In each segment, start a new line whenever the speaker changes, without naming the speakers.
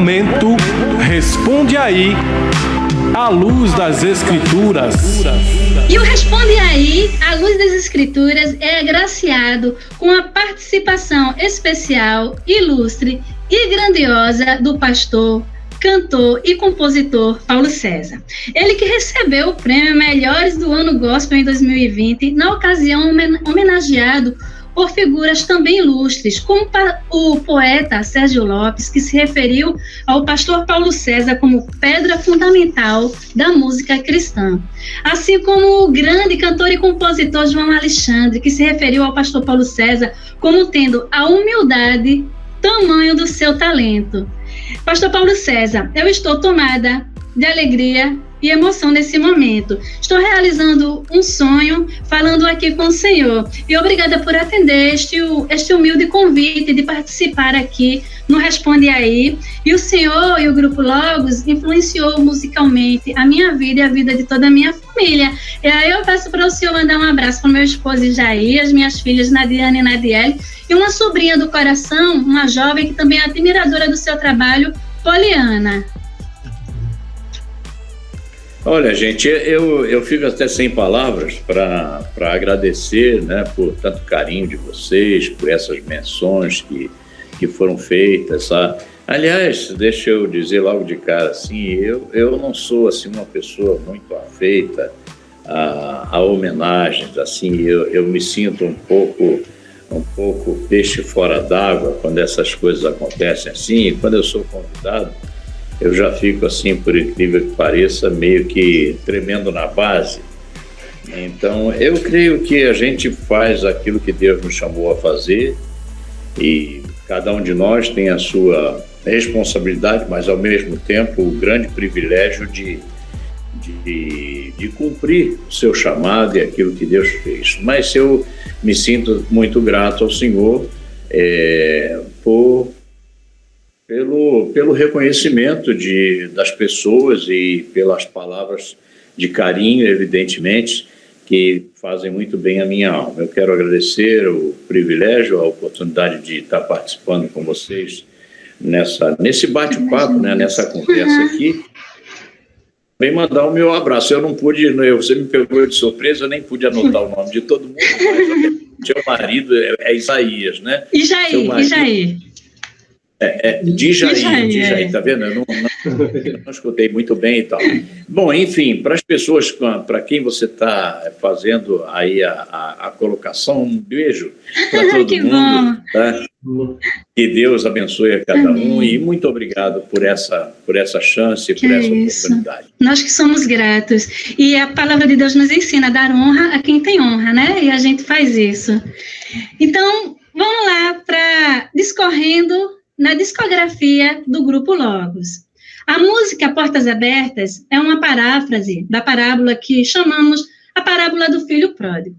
momento, Responde Aí, à luz das Escrituras.
E o Responde Aí, à luz das Escrituras, é agraciado com a participação especial, ilustre e grandiosa do pastor, cantor e compositor Paulo César. Ele que recebeu o prêmio Melhores do Ano Gospel em 2020, na ocasião homenageado por figuras também ilustres, como o poeta Sérgio Lopes, que se referiu ao pastor Paulo César como pedra fundamental da música cristã. Assim como o grande cantor e compositor João Alexandre, que se referiu ao pastor Paulo César como tendo a humildade, tamanho do seu talento. Pastor Paulo César, eu estou tomada de alegria e emoção nesse momento. Estou realizando um sonho, falando aqui com o Senhor. E obrigada por atender este humilde convite de participar aqui no Responde Aí. E o Senhor e o Grupo Logos influenciou musicalmente a minha vida e a vida de toda a minha família. E aí eu peço para o Senhor mandar um abraço para o meu esposo Jair, as minhas filhas Nadiane e Nadiele, e uma sobrinha do coração, uma jovem que também é admiradora do seu trabalho, Poliana.
Olha, gente, eu fico até sem palavras para agradecer, né, por tanto carinho de vocês, por essas menções que foram feitas. Aliás, deixa eu dizer logo de cara, assim, eu não sou assim, uma pessoa muito afeita a homenagens, assim, eu me sinto um pouco peixe fora d'água quando essas coisas acontecem assim, e quando eu sou convidado, eu já fico assim, por incrível que pareça, meio que tremendo na base. Então, eu creio que a gente faz aquilo que Deus nos chamou a fazer e cada um de nós tem a sua responsabilidade, mas ao mesmo tempo o grande privilégio de cumprir o seu chamado e aquilo que Deus fez. Mas eu me sinto muito grato ao Senhor pelo reconhecimento das pessoas e pelas palavras de carinho, evidentemente, que fazem muito bem a minha alma. Eu quero agradecer o privilégio, a oportunidade de estar participando com vocês nesse bate-papo, né, nessa conversa aqui. Também mandar o meu abraço. Eu não pude, você me pegou de surpresa, eu nem pude anotar o nome de todo mundo, mas seu marido é Isaías, né?
Ijair.
De Jair, tá vendo? Eu não escutei muito bem e tal. Bom, enfim, para as pessoas para quem você está fazendo aí a colocação, um beijo para todo mundo. Tá? Que Deus abençoe a cada um e muito obrigado por essa chance, por essa oportunidade.
Nós que somos gratos. E a palavra de Deus nos ensina a dar honra a quem tem honra, né? E a gente faz isso. Então, vamos lá para discorrendo na discografia do Grupo Logos. A música Portas Abertas é uma paráfrase da parábola que chamamos a parábola do filho pródigo.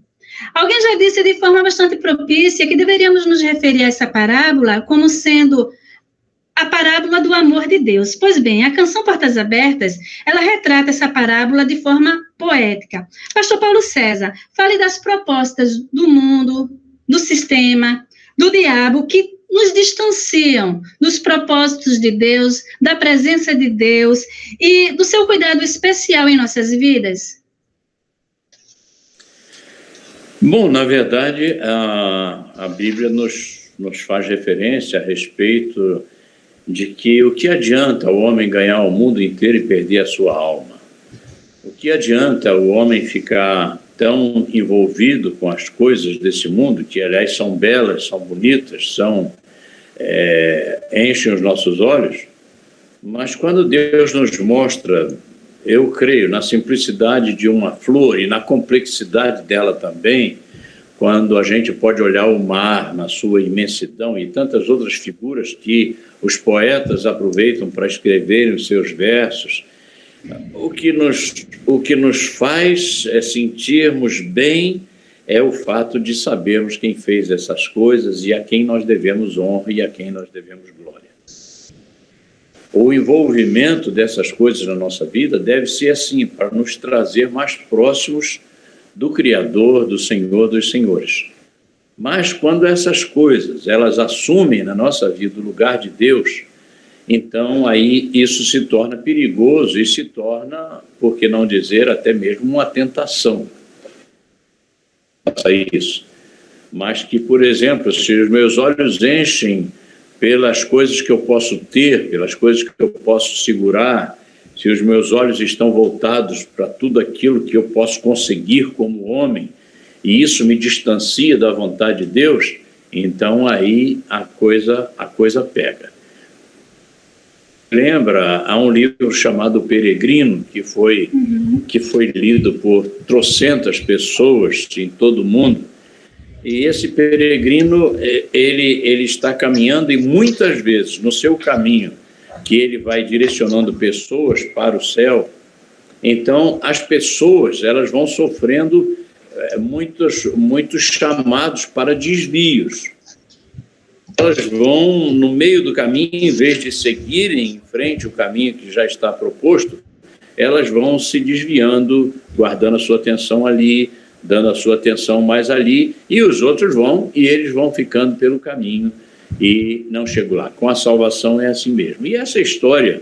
Alguém já disse de forma bastante propícia que deveríamos nos referir a essa parábola como sendo a parábola do amor de Deus. Pois bem, a canção Portas Abertas, ela retrata essa parábola de forma poética. Pastor Paulo César, fale das propostas do mundo, do sistema, do diabo, que nos distanciam dos propósitos de Deus, da presença de Deus e do seu cuidado especial em nossas vidas?
Bom, na verdade, a Bíblia nos faz referência a respeito de que o que adianta o homem ganhar o mundo inteiro e perder a sua alma? O que adianta o homem ficar tão envolvido com as coisas desse mundo, que aliás são belas, são bonitas, enchem os nossos olhos, mas quando Deus nos mostra, eu creio, na simplicidade de uma flor e na complexidade dela também, quando a gente pode olhar o mar na sua imensidão e tantas outras figuras que os poetas aproveitam para escreverem os seus versos, o que nos faz sentirmos bem é o fato de sabermos quem fez essas coisas e a quem nós devemos honra e a quem nós devemos glória. O envolvimento dessas coisas na nossa vida deve ser assim, para nos trazer mais próximos do Criador, do Senhor dos Senhores. Mas quando essas coisas, elas assumem na nossa vida o lugar de Deus, então aí isso se torna perigoso e se torna, por que não dizer, até mesmo uma tentação. Isso. Mas que, por exemplo, se os meus olhos enchem pelas coisas que eu posso ter, pelas coisas que eu posso segurar, se os meus olhos estão voltados para tudo aquilo que eu posso conseguir como homem, e isso me distancia da vontade de Deus, então aí a coisa pega. Lembra, há um livro chamado Peregrino, que foi lido por trocentas pessoas em todo o mundo, e esse peregrino, ele está caminhando, e muitas vezes no seu caminho, que ele vai direcionando pessoas para o céu, então as pessoas, elas vão sofrendo muitos chamados para desvios. Elas vão, no meio do caminho, em vez de seguirem em frente o caminho que já está proposto, elas vão se desviando, guardando a sua atenção ali, dando a sua atenção mais ali, e os outros eles vão ficando pelo caminho e não chegam lá. Com a salvação é assim mesmo. E essa história,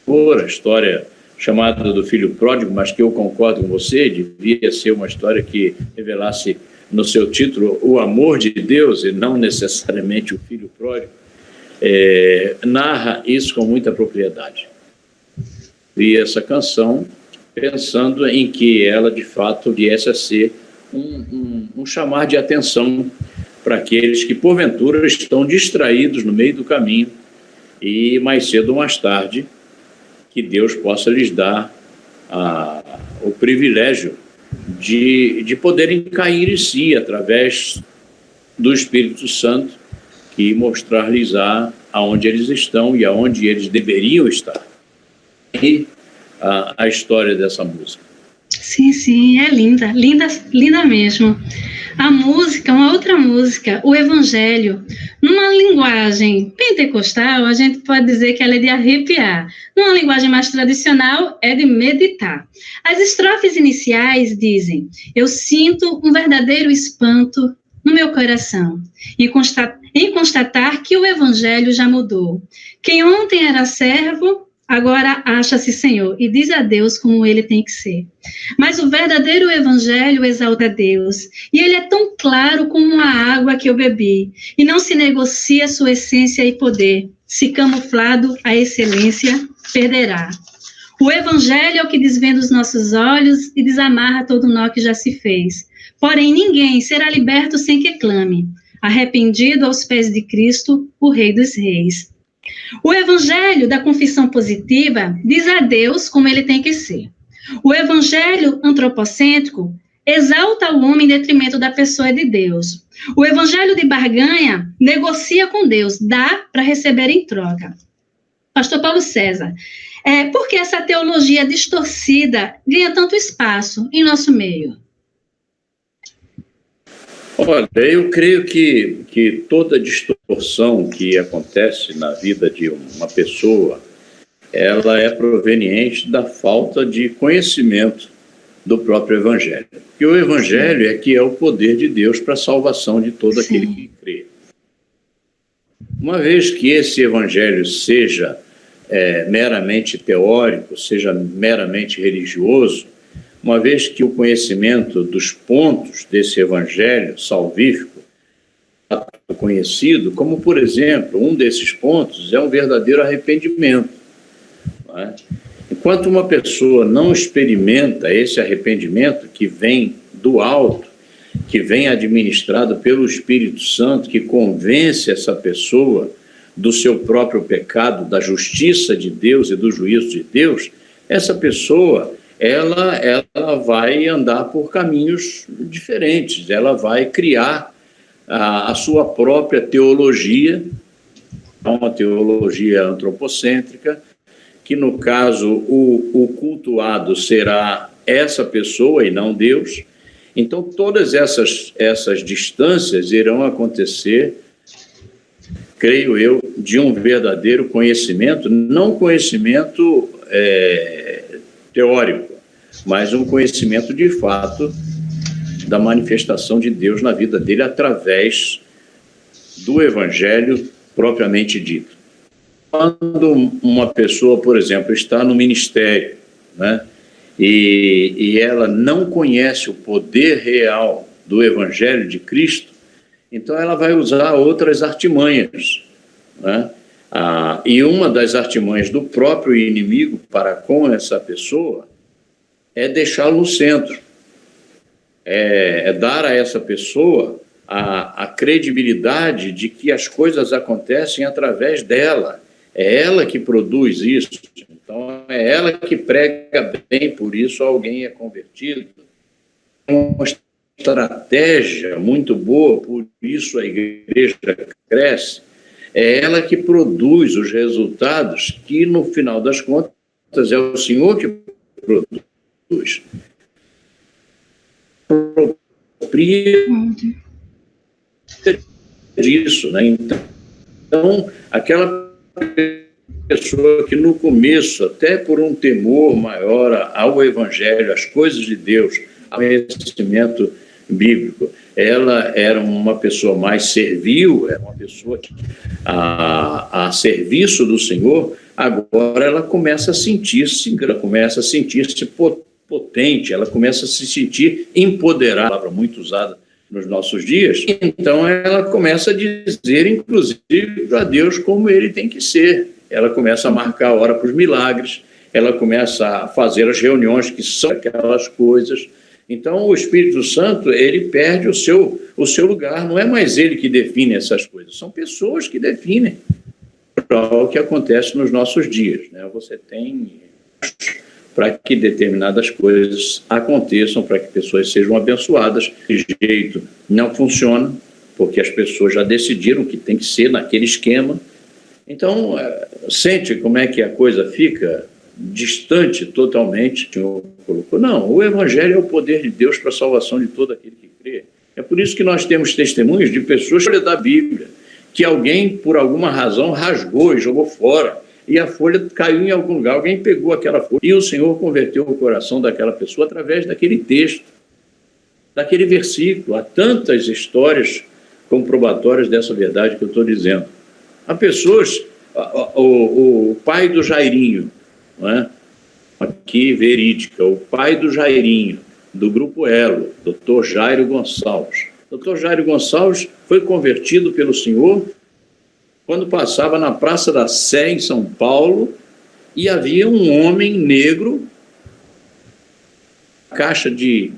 a história chamada do filho pródigo, mas que eu concordo com você, devia ser uma história que revelasse no seu título o amor de Deus e não necessariamente o filho pródigo, narra isso com muita propriedade. Vi essa canção pensando em que ela, de fato, viesse a ser um chamar de atenção para aqueles que, porventura, estão distraídos no meio do caminho e, mais cedo ou mais tarde, que Deus possa lhes dar o privilégio de poderem cair em si através do Espírito Santo, que mostrar-lhes aonde eles estão e aonde eles deveriam estar. E a história dessa música.
Sim, é linda, linda, linda mesmo. A música, uma outra música, o Evangelho, numa linguagem pentecostal, a gente pode dizer que ela é de arrepiar. Numa linguagem mais tradicional, é de meditar. As estrofes iniciais dizem: eu sinto um verdadeiro espanto no meu coração, em constatar que o Evangelho já mudou. Quem ontem era servo, agora acha-se Senhor e diz a Deus como ele tem que ser. Mas o verdadeiro Evangelho exalta a Deus, e ele é tão claro como a água que eu bebi, e não se negocia sua essência e poder. Se camuflado, a excelência perderá. O Evangelho é o que desvenda os nossos olhos e desamarra todo nó que já se fez. Porém, ninguém será liberto sem que clame, arrependido aos pés de Cristo, o Rei dos Reis. O Evangelho da confissão positiva diz a Deus como ele tem que ser. O Evangelho antropocêntrico exalta o homem em detrimento da pessoa de Deus. O Evangelho de barganha negocia com Deus, dá para receber em troca. Pastor Paulo César, por que essa teologia distorcida ganha tanto espaço em nosso meio?
Olha, eu creio que toda distorção que acontece na vida de uma pessoa, ela é proveniente da falta de conhecimento do próprio Evangelho. Porque o Evangelho é que é o poder de Deus para a salvação de todo aquele que crê. Uma vez que esse Evangelho seja meramente teórico, seja meramente religioso, uma vez que o conhecimento dos pontos desse evangelho salvífico é conhecido, como, por exemplo, um desses pontos é um verdadeiro arrependimento. Não é? Enquanto uma pessoa não experimenta esse arrependimento que vem do alto, que vem administrado pelo Espírito Santo, que convence essa pessoa do seu próprio pecado, da justiça de Deus e do juízo de Deus, essa pessoa ela vai andar por caminhos diferentes, ela vai criar a sua própria teologia, uma teologia antropocêntrica, que no caso o cultuado será essa pessoa e não Deus. Então todas essas distâncias irão acontecer, creio eu, de um verdadeiro conhecimento, não conhecimento teórico, mas um conhecimento de fato da manifestação de Deus na vida dele através do Evangelho propriamente dito. quando uma pessoa, por exemplo, está no ministério, né, e ela não conhece o poder real do Evangelho de Cristo, então ela vai usar outras artimanhas, né? E uma das artimanhas do próprio inimigo para com essa pessoa é deixá-lo no centro, é dar a essa pessoa a credibilidade de que as coisas acontecem através dela. É ela que produz isso, então é ela que prega bem, por isso alguém é convertido. Uma estratégia muito boa, por isso a igreja cresce. É ela que produz os resultados que, no final das contas, é o Senhor que produz. Apropria disso, né? Então, aquela pessoa que no começo, até por um temor maior ao Evangelho, às coisas de Deus, ao conhecimento bíblico, ela era uma pessoa mais servil, era uma pessoa a serviço do Senhor. Agora ela começa a sentir-se potente, ela começa a se sentir empoderada, palavra muito usada nos nossos dias. Então ela começa a dizer, inclusive, para Deus como ele tem que ser. Ela começa a marcar a hora para os milagres, ela começa a fazer as reuniões que são aquelas coisas. Então o Espírito Santo, ele perde o seu lugar, não é mais ele que define essas coisas, são pessoas que definem o que acontece nos nossos dias, né? Você tem para que determinadas coisas aconteçam, para que pessoas sejam abençoadas. De jeito não funciona, porque as pessoas já decidiram que tem que ser naquele esquema. Então, sente como é que a coisa fica distante totalmente. O Senhor colocou. Não, o Evangelho é o poder de Deus para a salvação de todo aquele que crê. É por isso que nós temos testemunhos de pessoas da Bíblia, que alguém, por alguma razão, rasgou e jogou fora, e a folha caiu em algum lugar, alguém pegou aquela folha, e o Senhor converteu o coração daquela pessoa através daquele texto, daquele versículo. Há tantas histórias comprobatórias dessa verdade que eu estou dizendo. Há pessoas, o pai do Jairinho, não é? Aqui verídica, o pai do Jairinho, do Grupo Elo, Dr. Jairo Gonçalves. Dr. Jairo Gonçalves foi convertido pelo Senhor quando passava na Praça da Sé, em São Paulo, e havia um homem negro, caixa de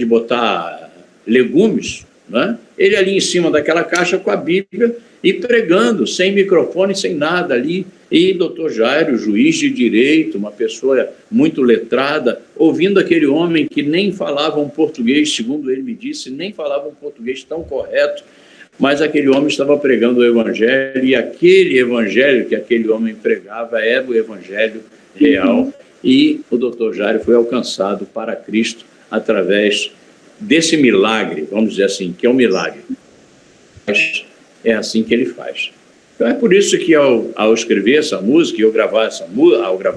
botar legumes, né? Ele ali em cima daquela caixa com a Bíblia e pregando, sem microfone, sem nada ali. E Dr. Jairo, juiz de direito, uma pessoa muito letrada, ouvindo aquele homem que nem falava um português, segundo ele me disse, nem falava um português tão correto, mas aquele homem estava pregando o Evangelho, e aquele Evangelho que aquele homem pregava era o Evangelho real. E o Dr. Jairo foi alcançado para Cristo através desse milagre, vamos dizer assim, que é um milagre. É assim que ele faz. Então é por isso que ao escrever essa música, e ao gravar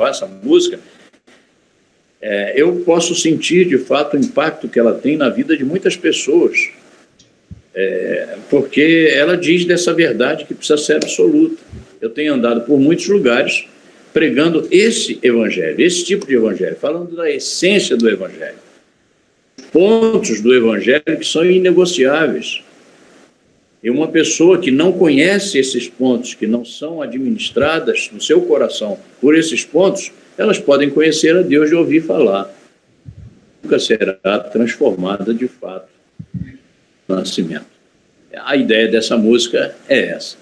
essa música, eu posso sentir de fato o impacto que ela tem na vida de muitas pessoas, porque ela diz dessa verdade que precisa ser absoluta. Eu tenho andado por muitos lugares pregando esse evangelho, esse tipo de evangelho, falando da essência do evangelho, pontos do evangelho que são inegociáveis. E uma pessoa que não conhece esses pontos, que não são administradas no seu coração por esses pontos, elas podem conhecer a Deus e ouvir falar. Nunca será transformada de fato no nascimento. A ideia dessa música é essa.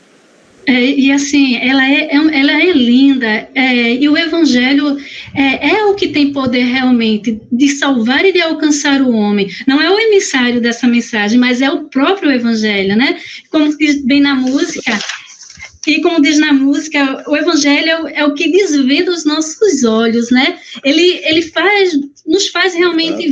E assim, ela é linda, e o Evangelho é o que tem poder realmente de salvar e de alcançar o homem. Não é o emissário dessa mensagem, mas é o próprio Evangelho, né? Como diz bem na música, e como diz na música, o Evangelho é o que desvenda os nossos olhos, né? Ele nos faz realmente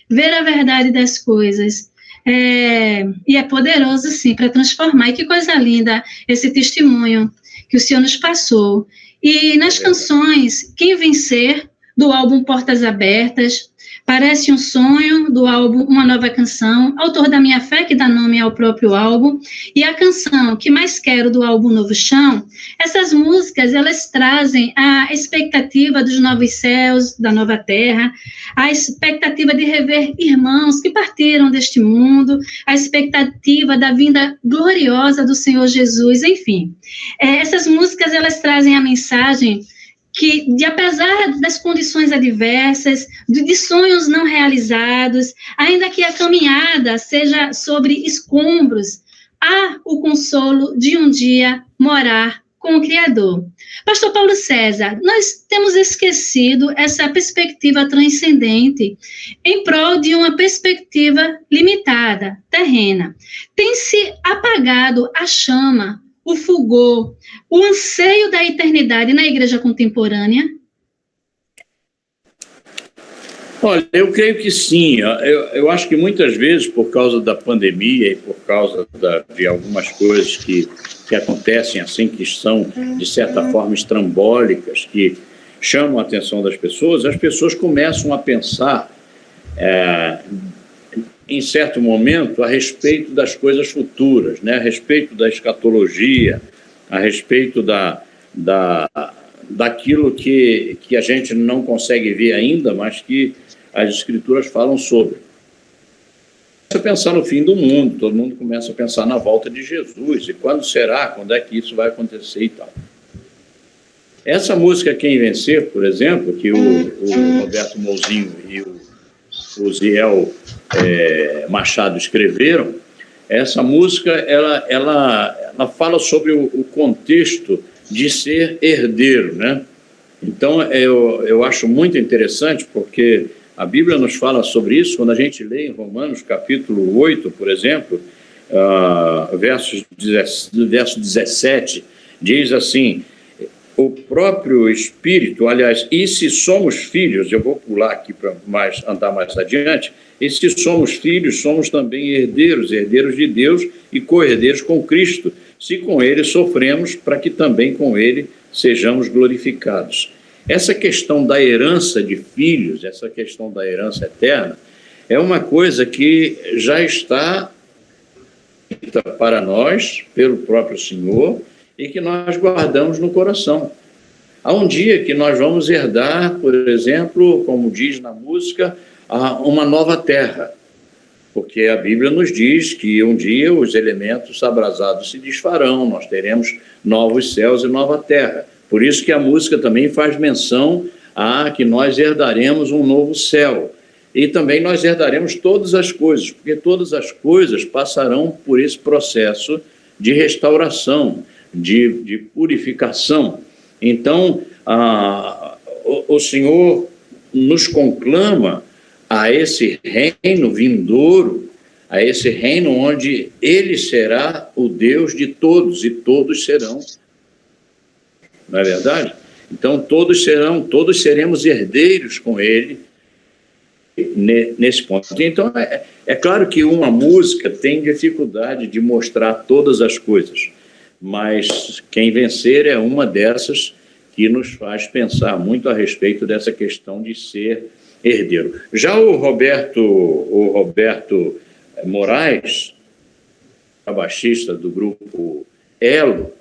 ver a verdade das coisas. E é poderoso, sim, para transformar. E que coisa linda esse testemunho que o Senhor nos passou. E nas canções, Quem Vencer, do álbum Portas Abertas, Parece um Sonho, do álbum Uma Nova Canção, Autor da Minha Fé, que dá nome ao próprio álbum, e a canção Que Mais Quero, do álbum Novo Chão. Essas músicas, elas trazem a expectativa dos novos céus, da nova terra, a expectativa de rever irmãos que partiram deste mundo, a expectativa da vinda gloriosa do Senhor Jesus, enfim. Essas músicas, elas trazem a mensagem que, apesar das condições adversas, de sonhos não realizados, ainda que a caminhada seja sobre escombros, há o consolo de um dia morar com o Criador. Pastor Paulo César, nós temos esquecido essa perspectiva transcendente em prol de uma perspectiva limitada, terrena. Tem-se apagado a chama, o fulgor, o anseio da eternidade na igreja contemporânea?
Olha, eu creio que sim. Eu acho que muitas vezes, por causa da pandemia e por causa de algumas coisas que acontecem assim, que são, de certa forma, estrambólicas, que chamam a atenção das pessoas, as pessoas começam a pensar, em certo momento, a respeito das coisas futuras, né? A respeito da escatologia, a respeito daquilo que a gente não consegue ver ainda, mas que as Escrituras falam sobre. Começa a pensar no fim do mundo, todo mundo começa a pensar na volta de Jesus, e quando será, quando é que isso vai acontecer e tal. Essa música Quem Vencer, por exemplo, que o Roberto Mouzinho e o Ziel Machado escreveram, essa música ela fala sobre o contexto de ser herdeiro, né? Então, eu acho muito interessante, porque a Bíblia nos fala sobre isso, quando a gente lê em Romanos, capítulo 8, por exemplo, verso 17, diz assim: o próprio Espírito, aliás, e se somos filhos, eu vou pular aqui para andar mais adiante, e se somos filhos, somos também herdeiros de Deus e co-herdeiros com Cristo, se com Ele sofremos, para que também com Ele sejamos glorificados. Essa questão da herança de filhos, essa questão da herança eterna, é uma coisa que já está para nós, pelo próprio Senhor, e que nós guardamos no coração. Há um dia que nós vamos herdar, por exemplo, como diz na música, uma nova terra, porque a Bíblia nos diz que um dia os elementos abrasados se desfarão, nós teremos novos céus e nova terra. Por isso que a música também faz menção a que nós herdaremos um novo céu. E também nós herdaremos todas as coisas, porque todas as coisas passarão por esse processo de restauração, de purificação. Então, o Senhor nos conclama a esse reino vindouro, a esse reino onde Ele será o Deus de todos, e todos serão. Não é verdade? Então, todos seremos herdeiros com Ele nesse ponto. Então, é claro que uma música tem dificuldade de mostrar todas as coisas, mas Quem Vencer é uma dessas que nos faz pensar muito a respeito dessa questão de ser herdeiro. Já o Roberto Moraes, baixista do grupo Elo,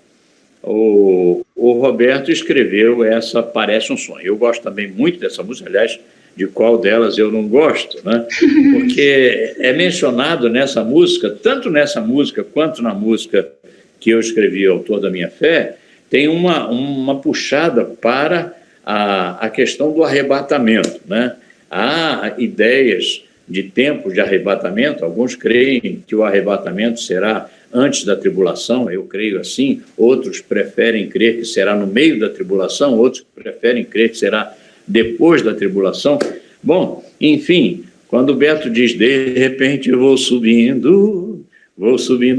o Roberto escreveu essa Parece um Sonho. Eu gosto também muito dessa música, aliás, de qual delas eu não gosto, né? Porque é mencionado nessa música, tanto nessa música quanto na música que eu escrevi, Autor da Minha Fé, tem uma puxada para a questão do arrebatamento, né? Há ideias de tempo de arrebatamento, alguns creem que o arrebatamento será antes da tribulação, eu creio assim, outros preferem crer que será no meio da tribulação, outros preferem crer que será depois da tribulação. Bom, enfim, quando o Beto diz, de repente vou subindo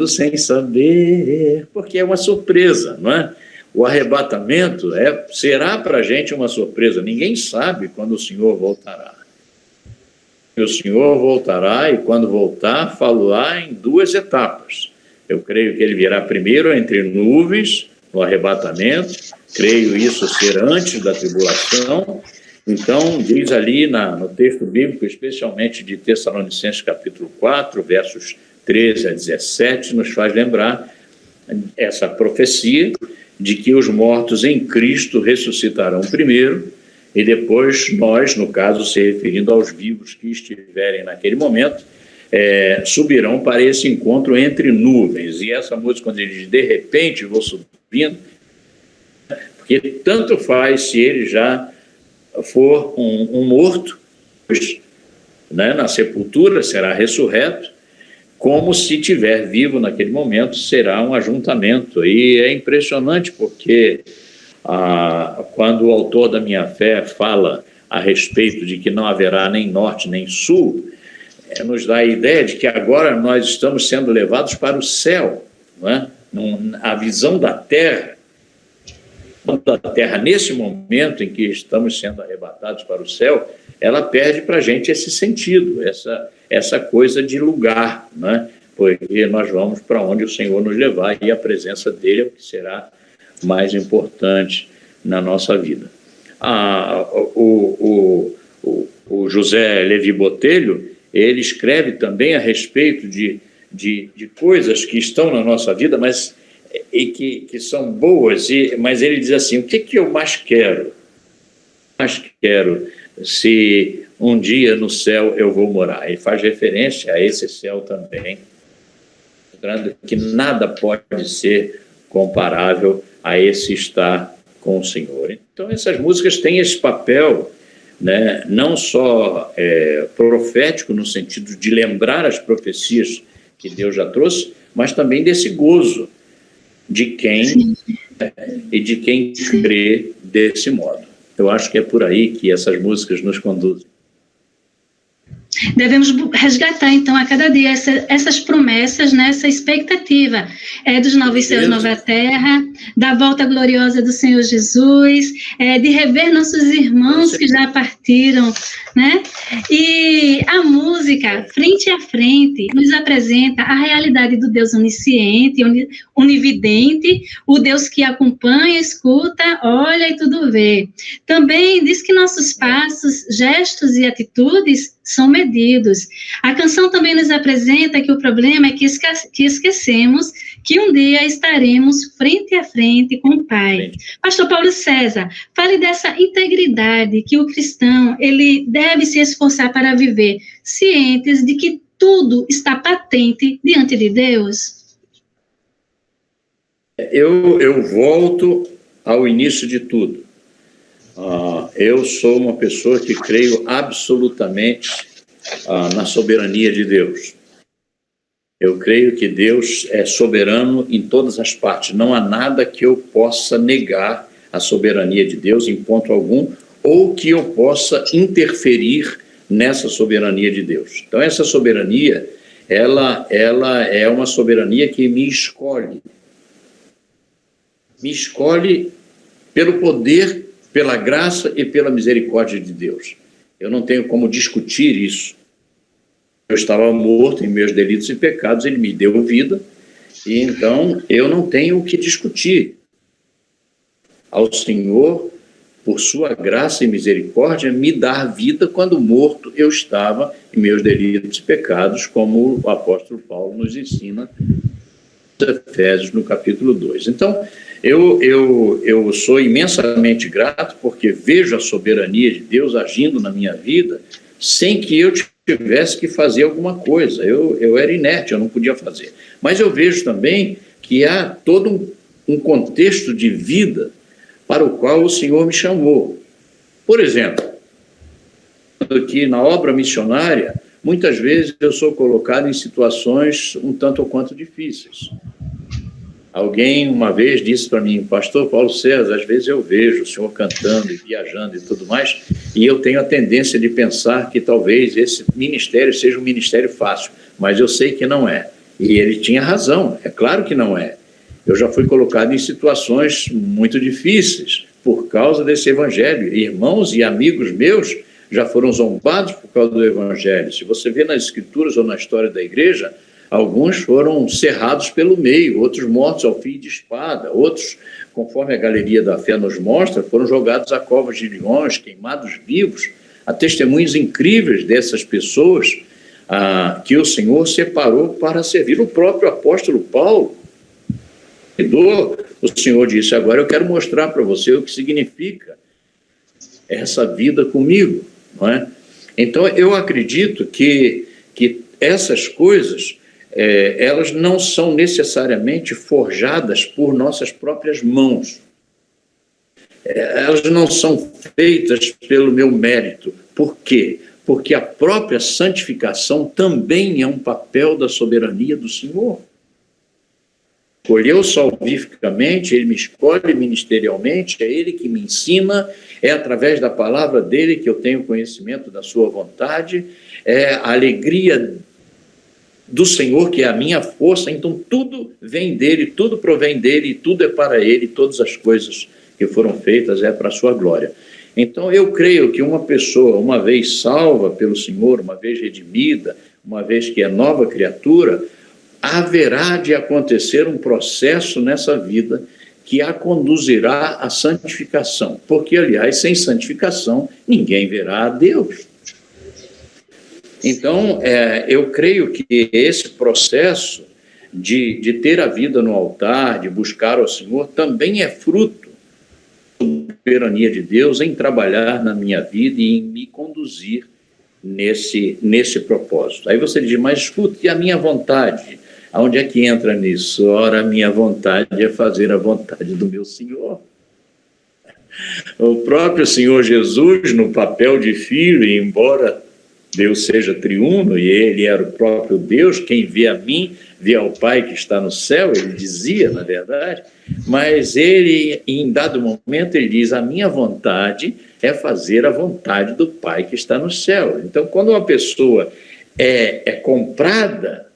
sem saber, porque é uma surpresa, não é? O arrebatamento será para a gente uma surpresa, ninguém sabe quando o Senhor voltará. O Senhor voltará e, quando voltar, falará em duas etapas. Eu creio que ele virá primeiro entre nuvens, no arrebatamento, creio isso ser antes da tribulação, Então, diz ali no texto bíblico, especialmente de Tessalonicenses capítulo 4, versos 13 a 17, nos faz lembrar essa profecia de que os mortos em Cristo ressuscitarão primeiro, e depois nós, no caso, se referindo aos vivos que estiverem naquele momento, subirão para esse encontro entre nuvens. E essa música, quando ele diz, de repente vou subindo, porque tanto faz se ele já for um morto, pois, né, na sepultura será ressurreto, como se estiver vivo naquele momento, será um ajuntamento. E é impressionante porque quando o autor da Minha Fé fala a respeito de que não haverá nem norte nem sul, nos dá a ideia de que agora nós estamos sendo levados para o céu, não é? A visão da terra, nesse momento em que estamos sendo arrebatados para o céu, ela perde para a gente esse sentido, essa coisa de lugar, né? Porque nós vamos para onde o Senhor nos levar, e a presença dele é o que será mais importante na nossa vida. O José Levi Botelho, ele escreve também a respeito de coisas que estão na nossa vida, mas que são boas, mas ele diz assim, o que eu mais quero? Mais quero se um dia no céu eu vou morar. Ele faz referência a esse céu também, mostrando que nada pode ser comparável a esse estar com o Senhor. Então, essas músicas têm esse papel, né, não só profético, no sentido de lembrar as profecias que Deus já trouxe, mas também desse gozo de quem e de quem crê desse modo. Eu acho que é por aí que essas músicas nos conduzem.
Devemos resgatar, então, a cada dia essas promessas, né, essa expectativa dos novos céus, nova terra, da volta gloriosa do Senhor Jesus, de rever nossos irmãos que já partiram, né? E a música, frente a frente, nos apresenta a realidade do Deus onisciente, onividente, o Deus que acompanha, escuta, olha e tudo vê. Também diz que nossos passos, gestos e atitudes são medidos. A canção também nos apresenta que o problema é que esquecemos que um dia estaremos frente a frente com o Pai. Pastor Paulo César, fale dessa integridade que o cristão ele deve se esforçar para viver, cientes de que tudo está patente diante de Deus.
Eu volto ao início de tudo. Eu sou uma pessoa que creio absolutamente na soberania de Deus. Eu creio que Deus é soberano em todas as partes. Não há nada que eu possa negar a soberania de Deus em ponto algum, ou que eu possa interferir nessa soberania de Deus. Então, essa soberania, ela é uma soberania que me escolhe. Me escolhe pelo poder, pela graça e pela misericórdia de Deus. Eu não tenho como discutir isso. Eu estava morto em meus delitos e pecados, ele me deu vida, e então eu não tenho o que discutir. Ao Senhor, por sua graça e misericórdia, me dar vida quando morto eu estava em meus delitos e pecados, como o apóstolo Paulo nos ensina em Efésios, no capítulo 2. Então, eu sou imensamente grato porque vejo a soberania de Deus agindo na minha vida sem que eu tivesse que fazer alguma coisa. Eu era inerte, eu não podia fazer. Mas eu vejo também que há todo um contexto de vida para o qual o Senhor me chamou. Por exemplo, aqui na obra missionária, muitas vezes eu sou colocado em situações um tanto ou quanto difíceis. Alguém uma vez disse para mim, pastor Paulo César, às vezes eu vejo o senhor cantando e viajando e tudo mais, e eu tenho a tendência de pensar que talvez esse ministério seja um ministério fácil, mas eu sei que não é. E ele tinha razão, é claro que não é. Eu já fui colocado em situações muito difíceis por causa desse evangelho. Irmãos e amigos meus já foram zombados por causa do evangelho. Se você vê nas escrituras ou na história da igreja, alguns foram cerrados pelo meio, outros mortos ao fio de espada, outros conforme a Galeria da Fé nos mostra, foram jogados a covas de leões, queimados vivos. Há testemunhos incríveis dessas pessoas que o Senhor separou para servir. O próprio apóstolo Paulo, o Senhor disse: agora eu quero mostrar para você o que significa essa vida comigo, não é? Então, eu acredito que essas coisas, elas não são necessariamente forjadas por nossas próprias mãos. Elas não são feitas pelo meu mérito. Por quê? Porque a própria santificação também é um papel da soberania do Senhor. Escolheu salvificamente, Ele me escolhe ministerialmente, é Ele que me ensina, é através da palavra dEle que eu tenho conhecimento da sua vontade, é a alegria do Senhor que é a minha força. Então tudo vem dEle, tudo provém dEle, tudo é para Ele, todas as coisas que foram feitas é para a sua glória. Então eu creio que uma pessoa, uma vez salva pelo Senhor, uma vez redimida, uma vez que é nova criatura, haverá de acontecer um processo nessa vida que a conduzirá à santificação, porque, aliás, sem santificação, ninguém verá a Deus. Então, eu creio que esse processo de ter a vida no altar, de buscar ao Senhor, também é fruto da soberania de Deus em trabalhar na minha vida e em me conduzir nesse propósito. Aí você diz: mas escuta, e a minha vontade? Aonde é que entra nisso? Ora, a minha vontade é fazer a vontade do meu Senhor. O próprio Senhor Jesus, no papel de filho, e embora Deus seja triuno, e Ele era o próprio Deus, quem vê a mim, vê ao Pai que está no céu, Ele dizia, na verdade, mas Ele, em dado momento, Ele diz: a minha vontade é fazer a vontade do Pai que está no céu. Então, quando uma pessoa é comprada,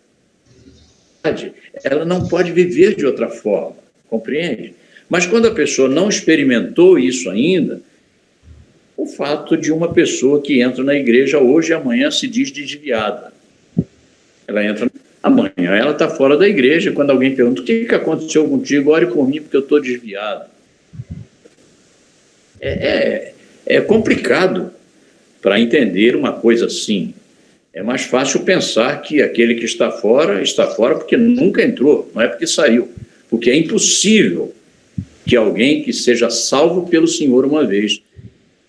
ela não pode viver de outra forma, compreende? Mas quando a pessoa não experimentou isso ainda, o fato de uma pessoa que entra na igreja hoje e amanhã se diz desviada. Ela entra amanhã, ela está fora da igreja. Quando alguém pergunta: o que aconteceu contigo? Ore por mim porque eu estou desviado. É complicado para entender uma coisa assim. É mais fácil pensar que aquele que está fora porque nunca entrou, não é porque saiu. Porque é impossível que alguém que seja salvo pelo Senhor uma vez,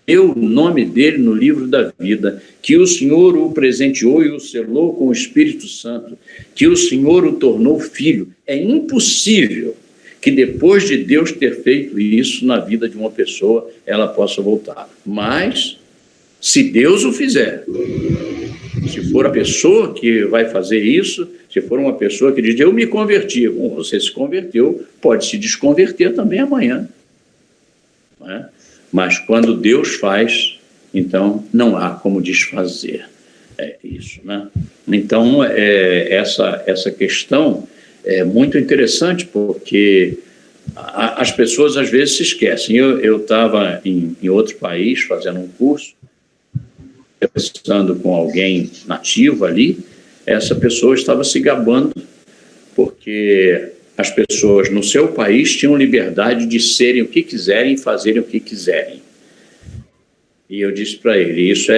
o nome dele no livro da vida, que o Senhor o presenteou e o selou com o Espírito Santo, que o Senhor o tornou filho. É impossível que depois de Deus ter feito isso na vida de uma pessoa, ela possa voltar. Mas, se Deus o fizer, se for a pessoa que vai fazer isso, se for uma pessoa que diz: eu me converti, bom, você se converteu, pode se desconverter também amanhã. Não é? Mas quando Deus faz, então não há como desfazer. É isso, né? Então, essa questão é muito interessante, porque as pessoas às vezes se esquecem. Eu estava em outro país fazendo um curso, conversando com alguém nativo ali. Essa pessoa estava se gabando porque as pessoas no seu país tinham liberdade de serem o que quiserem e fazerem o que quiserem. E eu disse para ele: isso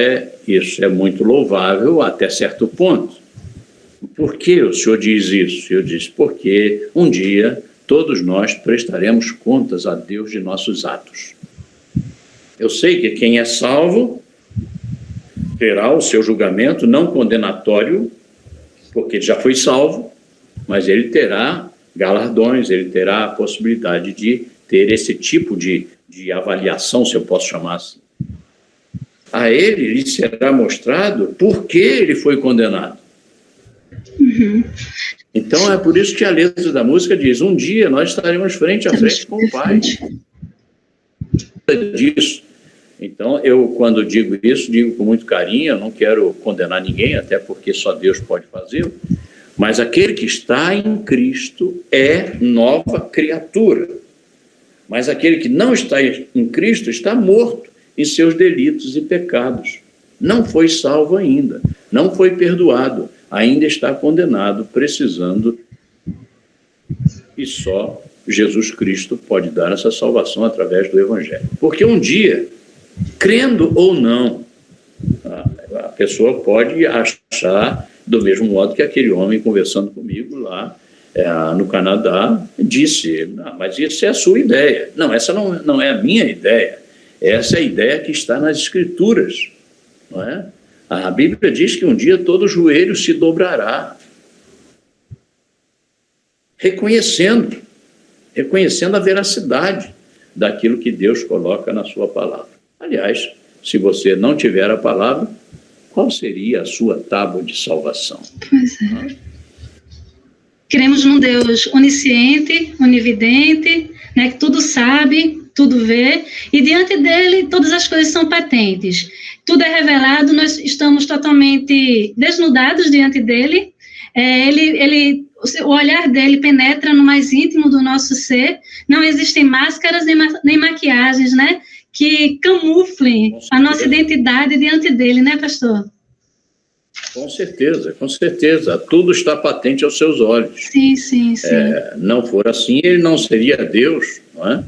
é muito louvável até certo ponto. Por que o senhor diz isso? Eu disse: porque um dia todos nós prestaremos contas a Deus de nossos atos. Eu sei que quem é salvo terá o seu julgamento não condenatório, porque ele já foi salvo, mas ele terá galardões, ele terá a possibilidade de ter esse tipo de avaliação, se eu posso chamar assim. A ele lhe será mostrado por que ele foi condenado.
Uhum.
Então, é por isso que a letra da música diz: um dia nós estaremos frente a frente com o Pai. Disso. Então, eu, quando digo isso, digo com muito carinho. Eu não quero condenar ninguém, até porque só Deus pode fazê-lo. Mas aquele que está em Cristo é nova criatura. Mas aquele que não está em Cristo está morto em seus delitos e pecados. Não foi salvo ainda, não foi perdoado, ainda está condenado, precisando e só Jesus Cristo pode dar essa salvação através do Evangelho. Porque um dia, crendo ou não, a pessoa pode achar do mesmo modo que aquele homem conversando comigo lá no Canadá disse, mas isso é a sua ideia. Não, essa não é a minha ideia. Essa é a ideia que está nas Escrituras. Não é? A Bíblia diz que um dia todo joelho se dobrará, reconhecendo a veracidade daquilo que Deus coloca na sua palavra. Aliás, se você não tiver a palavra, qual seria a sua tábua de salvação?
Pois é. Cremos num Deus onisciente, onividente, né, que tudo sabe, tudo vê, e diante dele todas as coisas são patentes. Tudo é revelado, nós estamos totalmente desnudados diante dele. O olhar dele penetra no mais íntimo do nosso ser. Não existem máscaras nem maquiagens, né, que camuflem a nossa identidade diante dele, né, pastor?
Com certeza, com certeza. Tudo está patente aos seus olhos.
Sim, sim, sim.
Não for assim, ele não seria Deus, não é?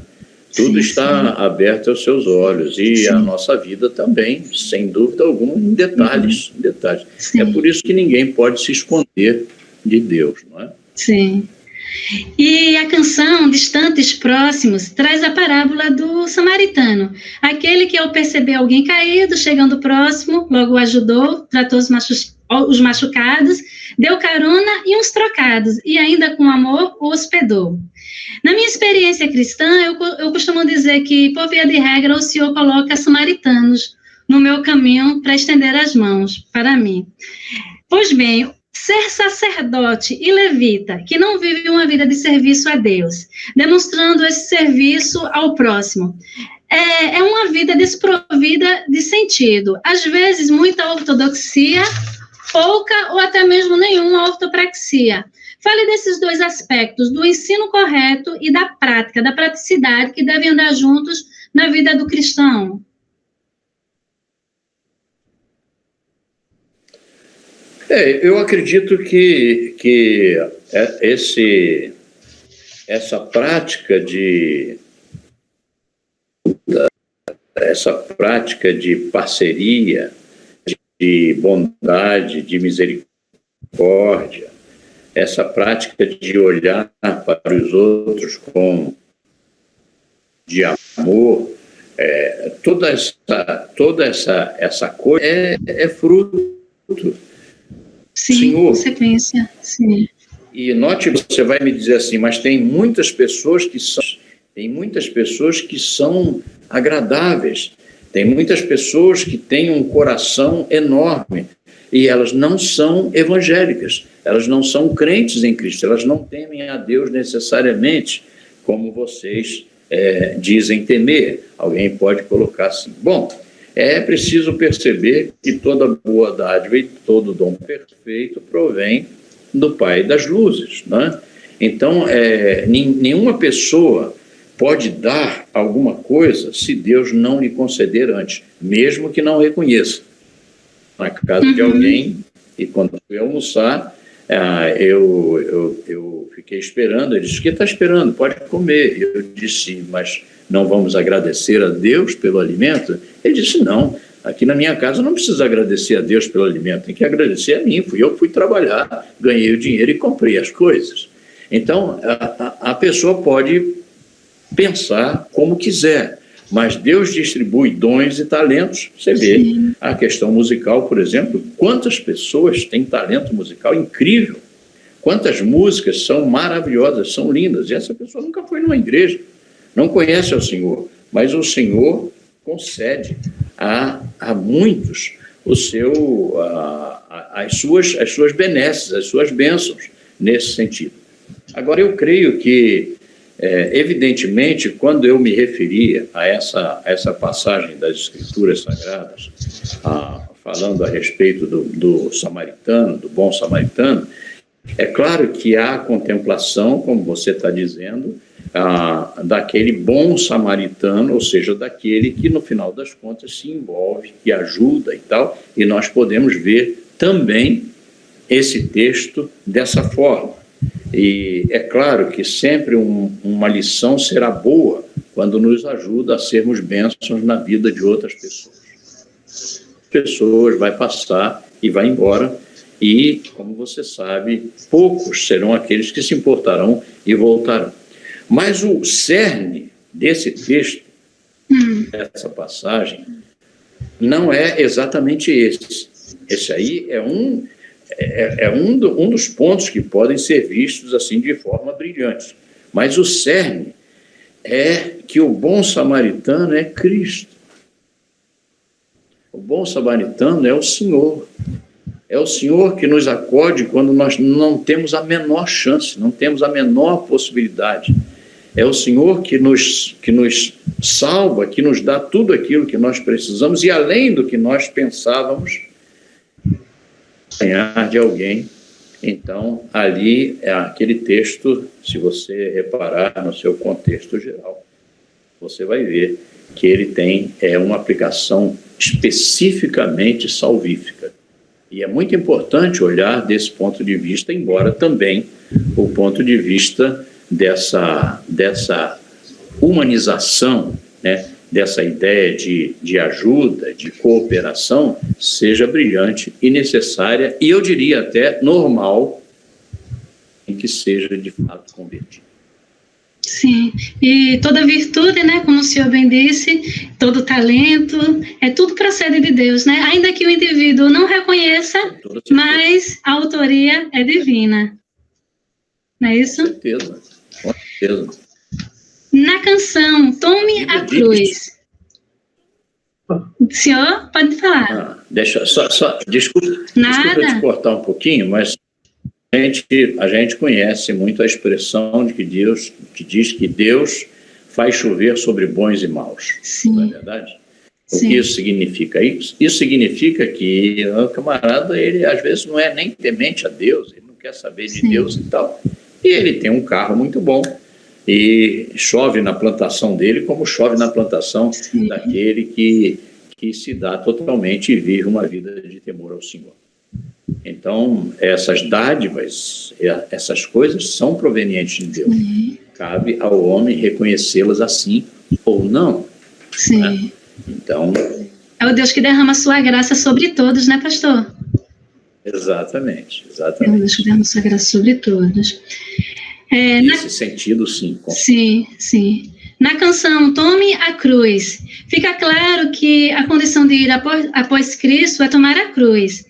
Tudo está aberto aos seus olhos. E a nossa vida também, sem dúvida alguma, em detalhes. Detalhes. É por isso que ninguém pode se esconder de Deus, não é?
Sim. E a canção Distantes Próximos traz a parábola do samaritano, aquele que ao perceber alguém caído, chegando próximo, logo o ajudou, tratou os machucados, deu carona e uns trocados, e ainda com amor o hospedou. Na minha experiência cristã, eu costumo dizer que, por via de regra, o Senhor coloca samaritanos no meu caminho para estender as mãos para mim. Pois bem, ser sacerdote e levita, que não vive uma vida de serviço a Deus, demonstrando esse serviço ao próximo, é uma vida desprovida de sentido. Às vezes, muita ortodoxia, pouca ou até mesmo nenhuma ortopraxia. Fale desses dois aspectos, do ensino correto e da prática, da praticidade, que devem andar juntos na vida do cristão.
Eu acredito que essa prática de parceria, de bondade, de misericórdia, essa prática de olhar para os outros de amor, toda essa coisa é fruto.
Sim,
Senhor,
consequência, sim.
E note, você vai me dizer assim, mas tem muitas pessoas que são agradáveis, tem muitas pessoas que têm um coração enorme e elas não são evangélicas, elas não são crentes em Cristo, elas não temem a Deus necessariamente, como vocês dizem temer. Alguém pode colocar assim, bom, é preciso perceber que toda boa dádiva e todo dom perfeito provém do Pai das luzes, né? Então, nenhuma pessoa pode dar alguma coisa se Deus não lhe conceder antes, mesmo que não reconheça. Na casa de alguém, e quando fui almoçar, eu fiquei esperando. Ele disse, o que está esperando? Pode comer. Eu disse, mas não vamos agradecer a Deus pelo alimento? Ele disse, não, aqui na minha casa não precisa agradecer a Deus pelo alimento, tem que agradecer a mim. Eu fui trabalhar, ganhei o dinheiro e comprei as coisas. Então, a pessoa pode pensar como quiser, mas Deus distribui dons e talentos. Você vê a questão musical, por exemplo, quantas pessoas têm talento musical incrível, quantas músicas são maravilhosas, são lindas, e essa pessoa nunca foi numa igreja, não conhece ao Senhor, mas o Senhor concede a muitos as suas benesses, as suas bênçãos nesse sentido. Agora, eu creio que, evidentemente, quando eu me referia a essa passagem das Escrituras Sagradas, falando a respeito do samaritano, do bom samaritano, é claro que há a contemplação, como você está dizendo, daquele bom samaritano, ou seja, daquele que, no final das contas, se envolve, que ajuda e tal, e nós podemos ver também esse texto dessa forma. E é claro que sempre uma lição será boa quando nos ajuda a sermos bênçãos na vida de outras pessoas. Pessoas vai passar e vai embora, e, como você sabe, poucos serão aqueles que se importarão e voltarão. Mas o cerne desse texto, dessa passagem, não é exatamente esse. Esse aí é um dos pontos que podem ser vistos assim de forma brilhante. Mas o cerne é que o bom samaritano é Cristo. O bom samaritano é o Senhor. É o Senhor que nos acode quando nós não temos a menor chance, não temos a menor possibilidade. É o Senhor que nos salva, que nos dá tudo aquilo que nós precisamos e além do que nós pensávamos ganhar de alguém. Então, ali é aquele texto, se você reparar no seu contexto geral, você vai ver que ele tem uma aplicação especificamente salvífica. E é muito importante olhar desse ponto de vista, embora também o ponto de vista dessa humanização, né, dessa ideia de ajuda, de cooperação, seja brilhante e necessária, e eu diria até normal, em que seja de fato convertido.
Sim, e toda virtude, né, como o senhor bem disse, todo talento, tudo procede de Deus, né? Ainda que o indivíduo não reconheça, mas a autoria é divina. Não é isso?
Com certeza, com certeza.
Na canção Tome a Cruz. Senhor, pode falar.
Desculpa eu te cortar um pouquinho, mas a gente conhece muito a expressão de que diz que Deus faz chover sobre bons e maus. Sim. Não é verdade? O que isso significa? Isso significa que o camarada, ele às vezes não é nem temente a Deus, ele não quer saber de Deus e tal. E ele tem um carro muito bom e chove na plantação dele como chove na plantação daquele que se dá totalmente e vive uma vida de temor ao Senhor. Então, essas dádivas, essas coisas são provenientes de Deus. Cabe ao homem reconhecê-las assim ou não.
Sim.
Né? Então,
é o Deus que derrama sua graça sobre todos, né, pastor?
Exatamente.
É o Deus que derrama sua graça sobre todos.
Nesse sentido, sim.
Sim. Na canção Tome a Cruz, fica claro que a condição de ir após Cristo é tomar a cruz.